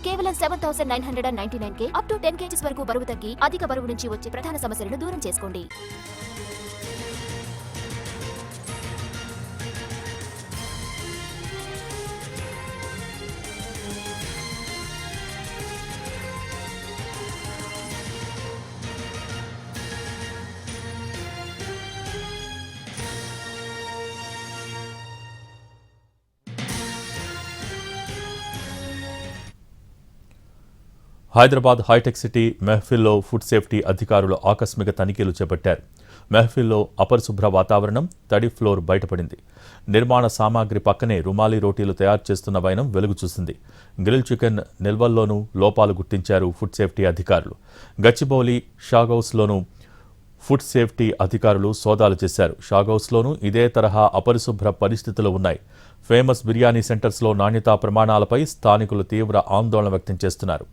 కేవలం 7,999 up to 10 kgs వరకు బరువు తగ్గి అధిక బరువు నుంచి వచ్చే ప్రధాన సమస్యలను దూరం చేసుకోండి. హైదరాబాద్ హైటెక్ సిటీ మెహఫిల్లో ఫుడ్ సేఫ్టీ అధికారులు ఆకస్మిక తనిఖీలు చేపట్టారు. మెహఫిల్లో అపరిశుభ్ర వాతావరణం, తడి ఫ్లోర్ బయటపడింది. నిర్మాణ సామాగ్రి పక్కనే రుమాలి రోటీలు తయారు చేస్తున్న వైనం వెలుగు చూసింది. గ్రిల్ చికెన్ నిల్వల్లోనూ లోపాలు గుర్తించారు ఫుడ్ సేఫ్టీ అధికారులు. గచ్చిబౌలి, షాగౌస్లోనూ ఫుడ్ సేఫ్టీ అధికారులు సోదాలు చేశారు. షాగౌస్లోనూ ఇదే తరహా అపరిశుభ్ర పరిస్థితులు ఉన్నాయి. ఫేమస్ బిర్యానీ సెంటర్స్లో నాణ్యతా ప్రమాణాలపై స్థానికులు తీవ్ర ఆందోళన వ్యక్తం చేస్తున్నారు.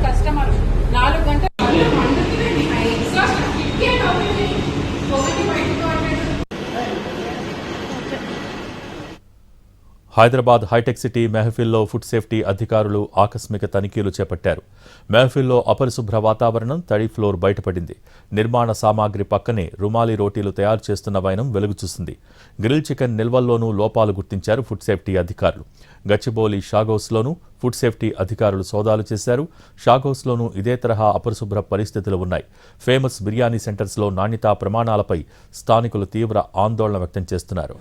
కస్టమర్ 4 గంటలు హైదరాబాద్ హైటెక్ సిటీ మెహఫిల్లో ఫుడ్ సేఫ్టీ అధికారులు ఆకస్మిక తనిఖీలు చేపట్టారు. మెహఫిల్లో అపరిశుభ్ర వాతావరణం, తడి ఫ్లోర్ బయటపడింది. నిర్మాణ సామాగ్రి పక్కనే రుమాలి రోటీలు తయారు చేస్తున్న వైనం వెలుగు చూసింది. గ్రిల్ చికెన్ నిల్వల్లోనూ లోపాలు గుర్తించారు ఫుడ్ సేఫ్టీ అధికారులు. గచ్చిబౌలి, షాగౌస్లోనూ ఫుడ్ సేఫ్టీ అధికారులు సోదాలు చేశారు. షాగౌస్లోనూ ఇదే తరహా అపరిశుభ్ర పరిస్థితులు ఉన్నాయి. ఫేమస్ బిర్యానీ సెంటర్స్లో నాణ్యతా ప్రమాణాలపై స్థానికులు తీవ్ర ఆందోళన వ్యక్తం చేస్తున్నారు.